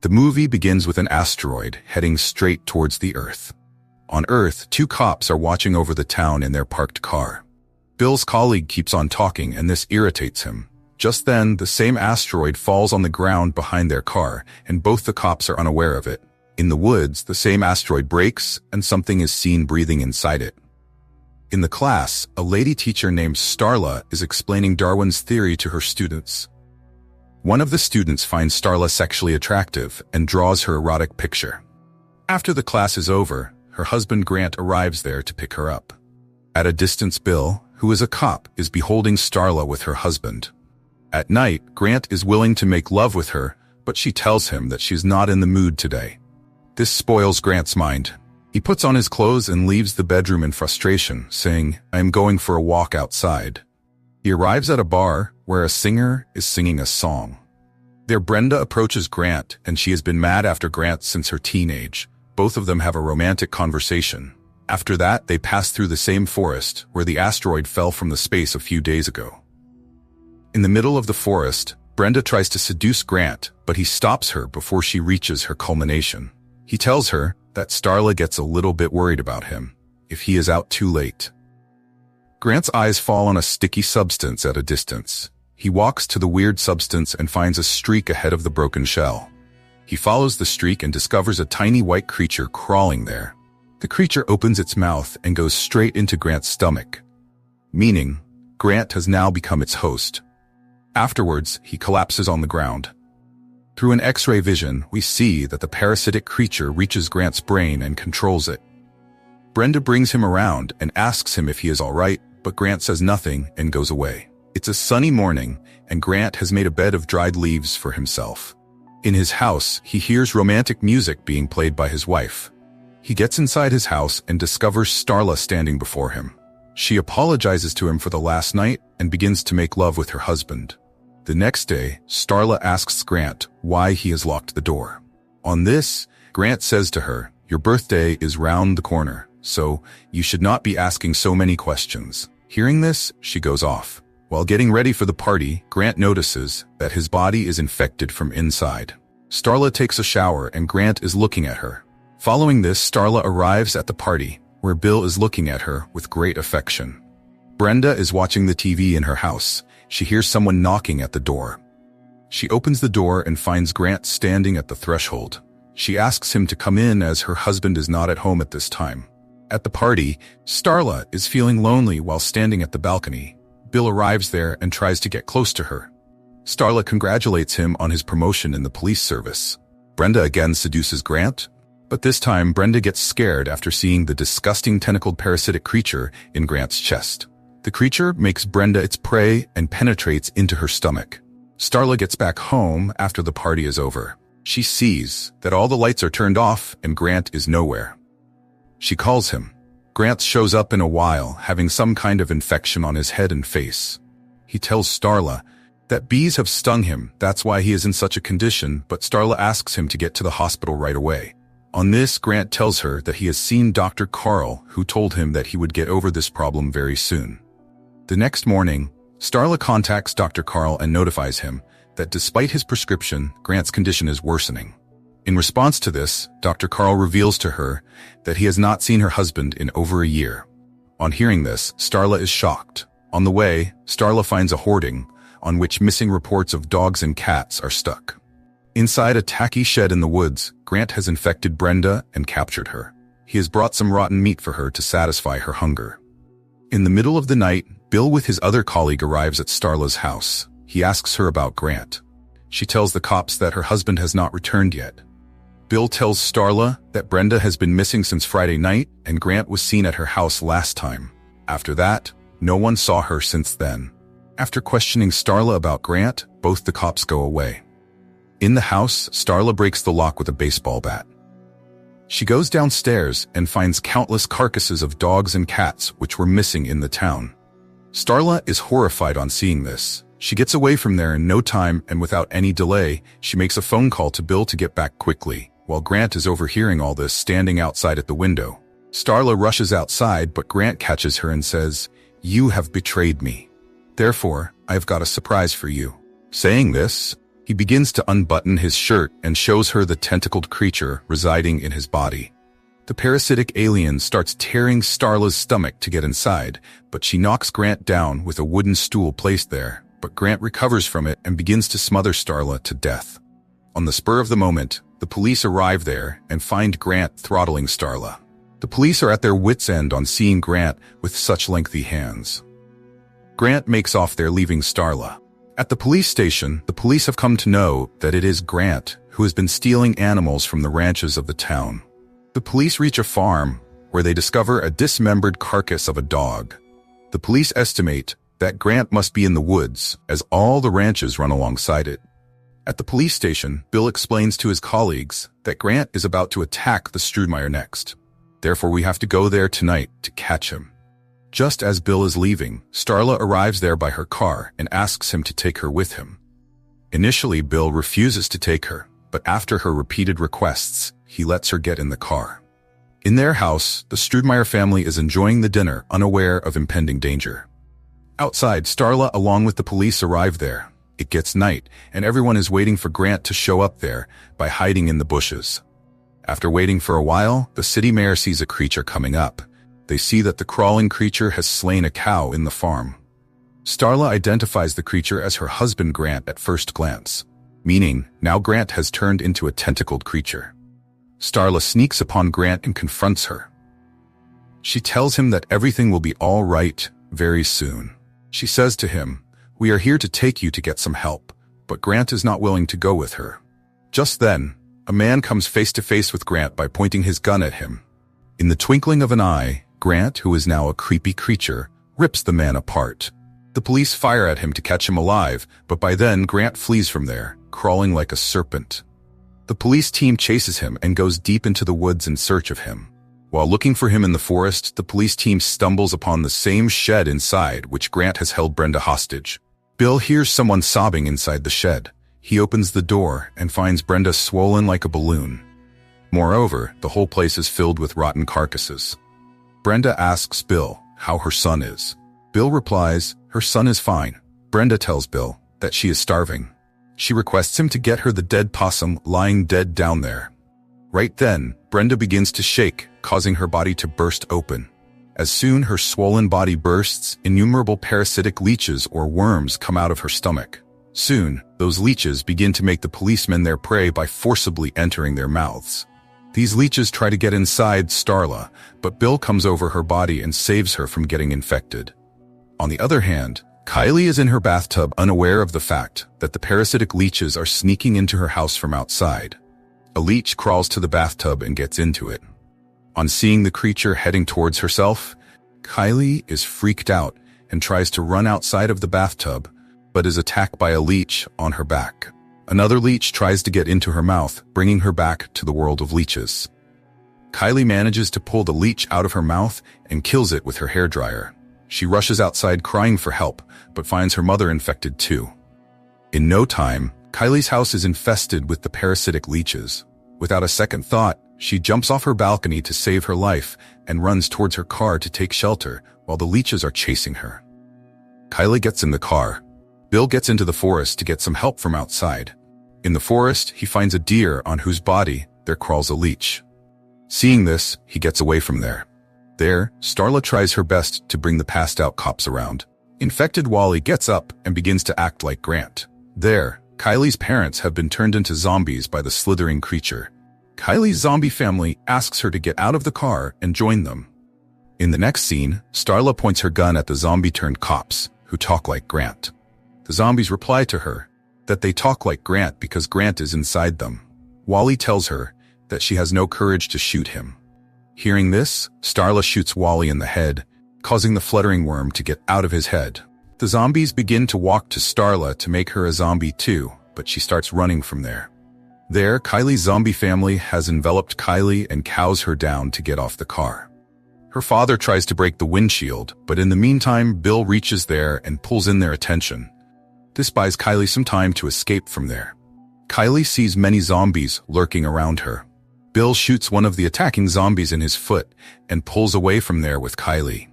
The movie begins with an asteroid heading straight towards the Earth. On Earth, two cops are watching over the town in their parked car. Bill's colleague keeps on talking, and this irritates him. Just then, the same asteroid falls on the ground behind their car, and both the cops are unaware of it. In the woods, the same asteroid breaks, and something is seen breathing inside it. In the class, a lady teacher named Starla is explaining Darwin's theory to her students. One of the students finds Starla sexually attractive and draws her erotic picture. After the class is over, her husband Grant arrives there to pick her up. At a distance, Bill, who is a cop, is beholding Starla with her husband. At night, Grant is willing to make love with her, but she tells him that she's not in the mood today. This spoils Grant's mind. He puts on his clothes and leaves the bedroom in frustration, saying, "I am going for a walk outside." He arrives at a bar where a singer is singing a song. There, Brenda approaches Grant, and she has been mad after Grant since her teenage. Both of them have a romantic conversation. After that, they pass through the same forest where the asteroid fell from the space a few days ago. In the middle of the forest, Brenda tries to seduce Grant, but he stops her before she reaches her culmination. He tells her that Starla gets a little bit worried about him if he is out too late. Grant's eyes fall on a sticky substance at a distance. He walks to the weird substance and finds a streak ahead of the broken shell. He follows the streak and discovers a tiny white creature crawling there. The creature opens its mouth and goes straight into Grant's stomach, meaning Grant has now become its host. Afterwards, he collapses on the ground. Through an X-ray vision, we see that the parasitic creature reaches Grant's brain and controls it. Brenda brings him around and asks him if he is all right, but Grant says nothing and goes away. It's a sunny morning, and Grant has made a bed of dried leaves for himself. In his house, he hears romantic music being played by his wife. He gets inside his house and discovers Starla standing before him. She apologizes to him for the last night and begins to make love with her husband. The next day, Starla asks Grant why he has locked the door. On this, Grant says to her, "Your birthday is round the corner, so you should not be asking so many questions." Hearing this, she goes off. While getting ready for the party, Grant notices that his body is infected from inside. Starla takes a shower and Grant is looking at her. Following this, Starla arrives at the party, where Bill is looking at her with great affection. Brenda is watching the TV in her house. She hears someone knocking at the door. She opens the door and finds Grant standing at the threshold. She asks him to come in as her husband is not at home at this time. At the party, Starla is feeling lonely while standing at the balcony. Bill arrives there and tries to get close to her. Starla congratulates him on his promotion in the police service. Brenda again seduces Grant, but this time Brenda gets scared after seeing the disgusting tentacled parasitic creature in Grant's chest. The creature makes Brenda its prey and penetrates into her stomach. Starla gets back home after the party is over. She sees that all the lights are turned off and Grant is nowhere. She calls him. Grant shows up in a while, having some kind of infection on his head and face. He tells Starla that bees have stung him, that's why he is in such a condition, but Starla asks him to get to the hospital right away. On this, Grant tells her that he has seen Dr. Carl, who told him that he would get over this problem very soon. The next morning, Starla contacts Dr. Carl and notifies him that despite his prescription, Grant's condition is worsening. In response to this, Dr. Carl reveals to her that he has not seen her husband in over a year. On hearing this, Starla is shocked. On the way, Starla finds a hoarding on which missing reports of dogs and cats are stuck. Inside a tacky shed in the woods, Grant has infected Brenda and captured her. He has brought some rotten meat for her to satisfy her hunger. In the middle of the night, Bill with his other colleague arrives at Starla's house. He asks her about Grant. She tells the cops that her husband has not returned yet. Bill tells Starla that Brenda has been missing since Friday night and Grant was seen at her house last time. After that, no one saw her since then. After questioning Starla about Grant, both the cops go away. In the house, Starla breaks the lock with a baseball bat. She goes downstairs and finds countless carcasses of dogs and cats which were missing in the town. Starla is horrified on seeing this. She gets away from there in no time, and without any delay, she makes a phone call to Bill to get back quickly, while Grant is overhearing all this standing outside at the window. Starla rushes outside, but Grant catches her and says, "You have betrayed me. Therefore, I have got a surprise for you." Saying this, He begins to unbutton his shirt and shows her the tentacled creature residing in his body. The parasitic alien starts tearing Starla's stomach to get inside, but she knocks Grant down with a wooden stool placed there, but Grant recovers from it and begins to smother Starla to death. On the spur of the moment, the police arrive there and find Grant throttling Starla. The police are at their wits' end on seeing Grant with such lengthy hands. Grant makes off there, leaving Starla. At the police station, the police have come to know that it is Grant who has been stealing animals from the ranches of the town. The police reach a farm where they discover a dismembered carcass of a dog. The police estimate that Grant must be in the woods, as all the ranches run alongside it. At the police station, Bill explains to his colleagues that Grant is about to attack the Strudmeyer next. Therefore, we have to go there tonight to catch him. Just as Bill is leaving, Starla arrives there by her car and asks him to take her with him. Initially, Bill refuses to take her, but after her repeated requests, he lets her get in the car. In their house, the Strudmeyer family is enjoying the dinner, unaware of impending danger. Outside, Starla along with the police arrive there. It gets night, and everyone is waiting for Grant to show up there by hiding in the bushes. After waiting for a while, the city mayor sees a creature coming up. They see that the crawling creature has slain a cow in the farm. Starla identifies the creature as her husband Grant at first glance, meaning now Grant has turned into a tentacled creature. Starla sneaks upon Grant and confronts her. She tells him that everything will be all right very soon. She says to him, "We are here to take you to get some help," but Grant is not willing to go with her. Just then, a man comes face to face with Grant by pointing his gun at him. In the twinkling of an eye, Grant, who is now a creepy creature, rips the man apart. The police fire at him to catch him alive, but by then Grant flees from there, crawling like a serpent. The police team chases him and goes deep into the woods in search of him. While looking for him in the forest, the police team stumbles upon the same shed inside which Grant has held Brenda hostage. Bill hears someone sobbing inside the shed. He opens the door and finds Brenda swollen like a balloon. Moreover, the whole place is filled with rotten carcasses. Brenda asks Bill how her son is. Bill replies, her son is fine. Brenda tells Bill that she is starving. She requests him to get her the dead possum lying dead down there. Right then, Brenda begins to shake, causing her body to burst open. As soon her swollen body bursts, innumerable parasitic leeches or worms come out of her stomach. Soon, those leeches begin to make the policemen their prey by forcibly entering their mouths. These leeches try to get inside Starla, but Bill comes over her body and saves her from getting infected. On the other hand, Kylie is in her bathtub unaware of the fact that the parasitic leeches are sneaking into her house from outside. A leech crawls to the bathtub and gets into it. On seeing the creature heading towards herself, Kylie is freaked out and tries to run outside of the bathtub, but is attacked by a leech on her back. Another leech tries to get into her mouth, bringing her back to the world of leeches. Kylie manages to pull the leech out of her mouth and kills it with her hairdryer. She rushes outside crying for help, but finds her mother infected too. In no time, Kylie's house is infested with the parasitic leeches. Without a second thought, she jumps off her balcony to save her life and runs towards her car to take shelter while the leeches are chasing her. Kylie gets in the car. Bill gets into the forest to get some help from outside. In the forest, he finds a deer on whose body there crawls a leech. Seeing this, he gets away from there. There, Starla tries her best to bring the passed-out cops around. Infected Wally gets up and begins to act like Grant. There, Kylie's parents have been turned into zombies by the slithering creature. Kylie's zombie family asks her to get out of the car and join them. In the next scene, Starla points her gun at the zombie-turned cops, who talk like Grant. The zombies reply to her that they talk like Grant because Grant is inside them. Wally tells her that she has no courage to shoot him. Hearing this, Starla shoots Wally in the head, causing the fluttering worm to get out of his head. The zombies begin to walk to Starla to make her a zombie too, but she starts running from there. There, Kylie's zombie family has enveloped Kylie and cows her down to get off the car. Her father tries to break the windshield, but in the meantime, Bill reaches there and pulls in their attention. This buys Kylie some time to escape from there. Kylie sees many zombies lurking around her. Bill shoots one of the attacking zombies in his foot and pulls away from there with Kylie.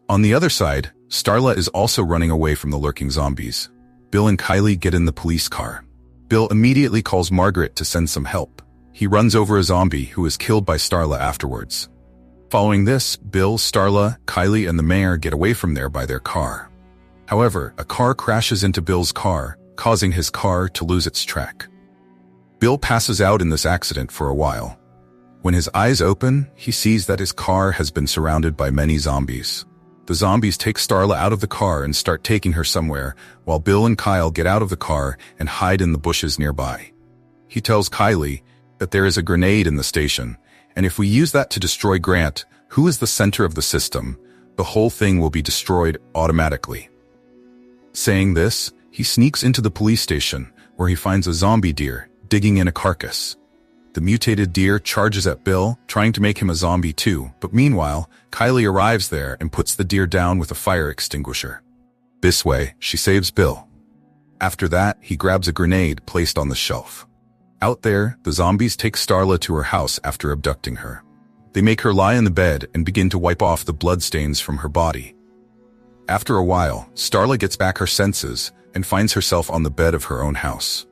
On the other side, Starla is also running away from the lurking zombies. Bill and Kylie get in the police car. Bill immediately calls Margaret to send some help. He runs over a zombie who is killed by Starla afterwards. Following this, Bill, Starla, Kylie, and the mayor get away from there by their car. However, a car crashes into Bill's car, causing his car to lose its track. Bill passes out in this accident for a while. When his eyes open, he sees that his car has been surrounded by many zombies. The zombies take Starla out of the car and start taking her somewhere, while Bill and Kyle get out of the car and hide in the bushes nearby. He tells Kylie that there is a grenade in the station, and if we use that to destroy Grant, who is the center of the system, the whole thing will be destroyed automatically. Saying this, he sneaks into the police station, where he finds a zombie deer digging in a carcass. The mutated deer charges at Bill, trying to make him a zombie too, but meanwhile, Kylie arrives there and puts the deer down with a fire extinguisher. This way, she saves Bill. After that, he grabs a grenade placed on the shelf. Out there, the zombies take Starla to her house after abducting her. They make her lie in the bed and begin to wipe off the bloodstains from her body. After a while, Starla gets back her senses and finds herself on the bed of her own house.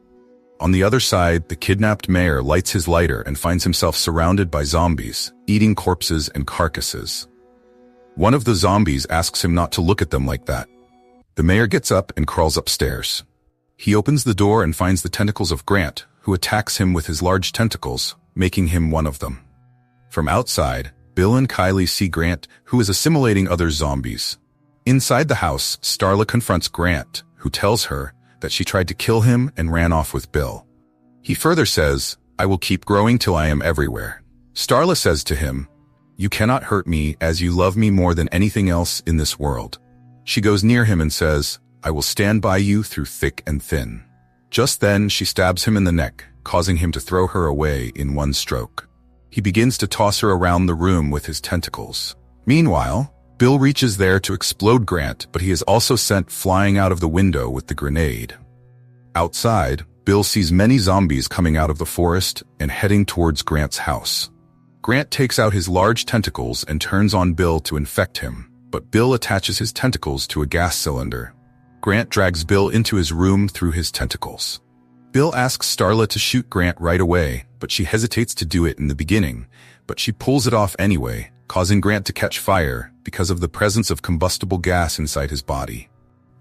On the other side, the kidnapped mayor lights his lighter and finds himself surrounded by zombies, eating corpses and carcasses. One of the zombies asks him not to look at them like that. The mayor gets up and crawls upstairs. He opens the door and finds the tentacles of Grant, who attacks him with his large tentacles, making him one of them. From outside, Bill and Kylie see Grant, who is assimilating other zombies. Inside the house, Starla confronts Grant, who tells her that she tried to kill him and ran off with Bill. He further says, "I will keep growing till I am everywhere." Starla says to him, "You cannot hurt me as you love me more than anything else in this world." She goes near him and says, "I will stand by you through thick and thin." Just then, she stabs him in the neck, causing him to throw her away in one stroke. He begins to toss her around the room with his tentacles. Meanwhile, Bill reaches there to explode Grant, but he is also sent flying out of the window with the grenade. Outside, Bill sees many zombies coming out of the forest and heading towards Grant's house. Grant takes out his large tentacles and turns on Bill to infect him, but Bill attaches his tentacles to a gas cylinder. Grant drags Bill into his room through his tentacles. Bill asks Starla to shoot Grant right away, but she hesitates to do it in the beginning, but she pulls it off anyway, causing Grant to catch fire because of the presence of combustible gas inside his body.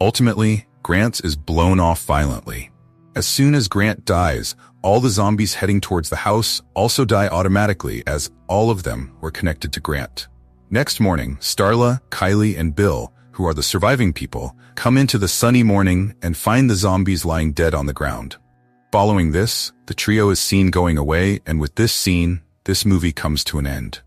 Ultimately, Grant is blown off violently. As soon as Grant dies, all the zombies heading towards the house also die automatically, as all of them were connected to Grant. Next morning, Starla, Kylie, and Bill, who are the surviving people, come into the sunny morning and find the zombies lying dead on the ground. Following this, the trio is seen going away, and with this scene, this movie comes to an end.